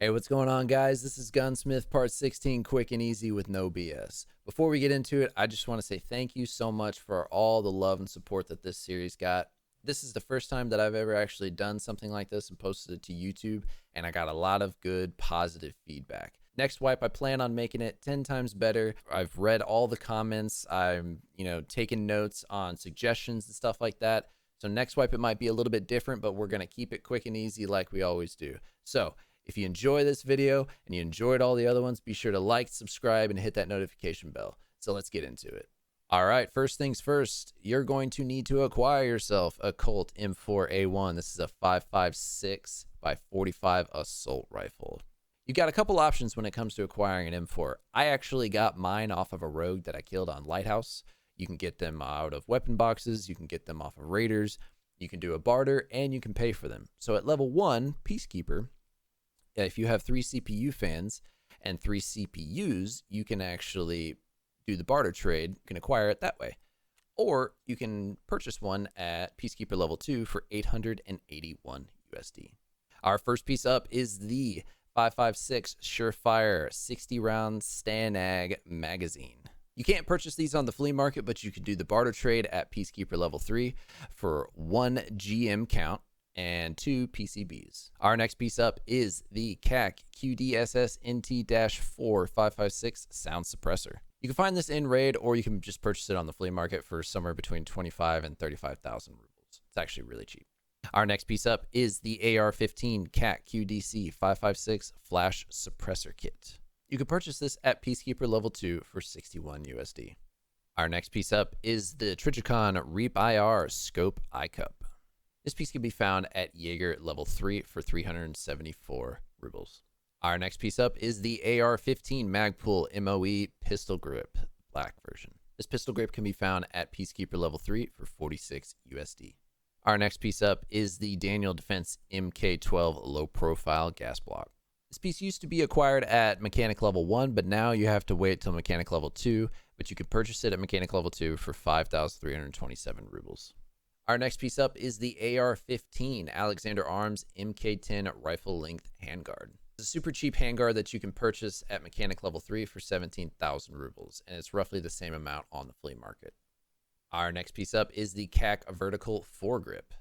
Hey, what's going on, guys? This is Gunsmith, part 16, quick and easy with no BS. Before we get into it, I just want to say thank you so much for all the love and support that this series got. This is the first time that I've ever actually done something like this and posted it to YouTube, and I got a lot of good, positive feedback. Next wipe, I plan on making it 10 times better. I've read all the comments. I'm, taking notes on suggestions and stuff like that. So next wipe, it might be a little bit different, but we're going to keep it quick and easy like we always do. So if you enjoy this video and you enjoyed all the other ones, be sure to like, subscribe, and hit that notification bell. So let's get into it. All right, first things first, you're going to need to acquire yourself a Colt M4A1. This is a 5.56 by 45 assault rifle. You got a couple options when it comes to acquiring an M4. I actually got mine off of a rogue that I killed on Lighthouse. You can get them out of weapon boxes, you can get them off of raiders, you can do a barter, and you can pay for them. So at level 1, Peacekeeper, if you have 3 CPU fans and 3 CPUs, you can actually do the barter trade. You can acquire it that way. Or you can purchase one at Peacekeeper level 2 for 881 USD. Our first piece up is the 5.56 Surefire 60 round Stanag magazine. You can't purchase these on the flea market, but you can do the barter trade at Peacekeeper level 3 for 1 GM count and 2 PCBs. Our next piece up is the CAC QDSS NT-4 5.56 sound suppressor. You can find this in raid, or you can just purchase it on the flea market for somewhere between 25 and 35,000 rubles. It's actually really cheap. Our next piece up is the AR-15 CAC QDC 5.56 flash suppressor kit. You can purchase this at Peacekeeper level 2 for 61 USD. Our next piece up is the Trigicon Reap IR Scope iCup. This piece can be found at Jaeger level 3 for 374 rubles. Our next piece up is the AR-15 Magpul MOE Pistol Grip Black version. This pistol grip can be found at Peacekeeper level 3 for 46 USD. Our next piece up is the Daniel Defense MK12 Low Profile Gas Block. This piece used to be acquired at Mechanic level 1, but now you have to wait till Mechanic level 2, but you can purchase it at Mechanic level 2 for 5,327 rubles. Our next piece up is the AR-15 Alexander Arms MK10 Rifle Length Handguard. It's a super cheap handguard that you can purchase at Mechanic level 3 for 17,000 rubles, and it's roughly the same amount on the flea market. Our next piece up is the CAC Vertical Foregrip.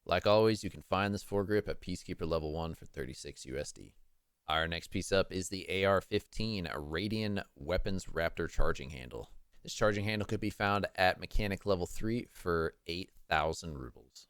Like always, you can find this foregrip at Peacekeeper level 1 for 36 USD. Our next piece up is the AR-15 Radian Weapons Raptor Charging Handle. This charging handle could be found at Mechanic level 3 for 8,000 rubles.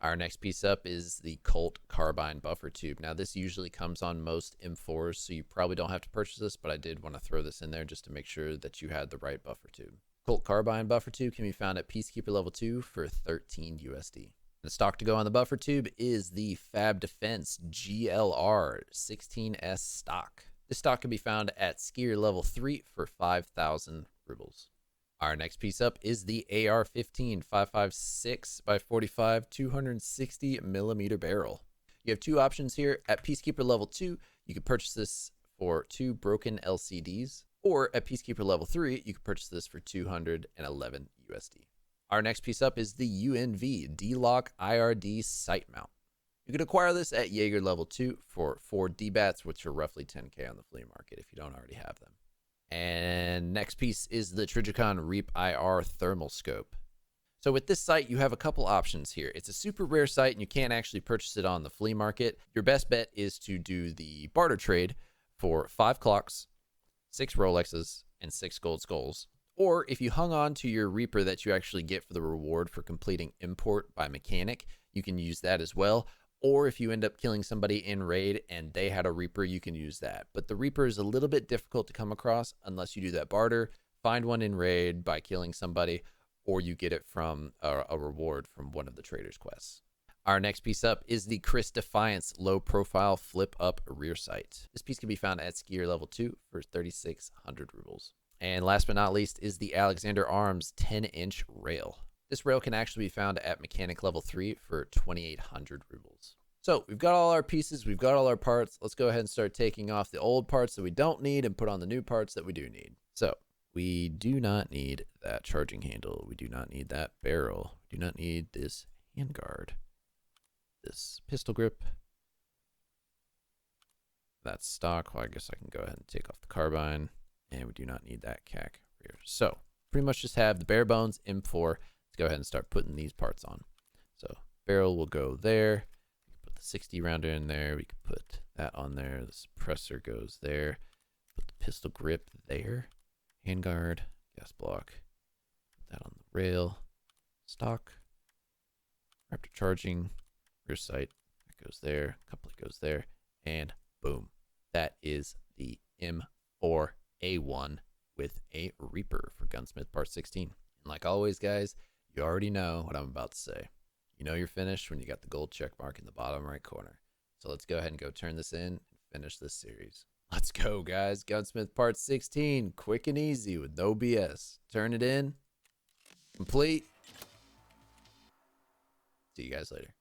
Our next piece up is the Colt Carbine Buffer Tube. Now, this usually comes on most M4s, so you probably don't have to purchase this, but I did want to throw this in there just to make sure that you had the right buffer tube. Colt Carbine Buffer Tube can be found at Peacekeeper level 2 for 13 USD. The stock to go on the buffer tube is the Fab Defense GLR 16S stock. This stock can be found at Skier level 3 for 5,000 rubles. Our next piece up is the AR-15 5.56 by 45 260 millimeter barrel. You have two options here. At Peacekeeper level 2, you can purchase this for 2 broken LCDs, or at Peacekeeper level 3, you can purchase this for 211 USD. Our next piece up is the UNV D-Lock IRD sight mount. You can acquire this at Jaeger level 2 for 4 D-Bats, which are roughly 10K on the flea market if you don't already have them. And next piece is the Trigicon Reap IR Thermal Scope. So with this sight, you have a couple options here. It's a super rare sight and you can't actually purchase it on the flea market. Your best bet is to do the barter trade for 5 clocks, 6 Rolexes, and 6 gold skulls. Or if you hung on to your Reaper that you actually get for the reward for completing import by Mechanic, you can use that as well. Or if you end up killing somebody in raid and they had a Reaper, you can use that. But the Reaper is a little bit difficult to come across unless you do that barter, find one in raid by killing somebody, or you get it from a reward from one of the trader's quests. Our next piece up is the Chris Defiance Low Profile Flip Up Rear Sight. This piece can be found at Skier level 2 for 3,600 rubles. And last but not least is the Alexander Arms 10-inch rail. This rail can actually be found at Mechanic level 3 for 2,800 rubles. So we've got all our pieces, we've got all our parts. Let's go ahead and start taking off the old parts that we don't need and put on the new parts that we do need. So we do not need that charging handle. We do not need that barrel. We do not need this handguard, this pistol grip, That's stock. Well, I guess I can go ahead and take off the carbine, and we do not need that CAC rear. So pretty much just have the bare bones M4. Let's go ahead and start putting these parts on. So barrel will go there. We can put the 60 rounder in there. We can put that on there. The suppressor goes there. Put the pistol grip there. Handguard, gas block. Put that on the rail. Stock. Raptor charging. Rear sight. That goes there. Couplet goes there. And boom. That is the M4A1 with a Reaper for Gunsmith Part 16. And like always, guys, you already know what I'm about to say. You know you're finished when you got the gold check mark in the bottom right corner. So let's go ahead and go turn this in and finish this series. Let's go, guys. Gunsmith Part 16. Quick and easy with no BS. Turn it in. Complete. See you guys later.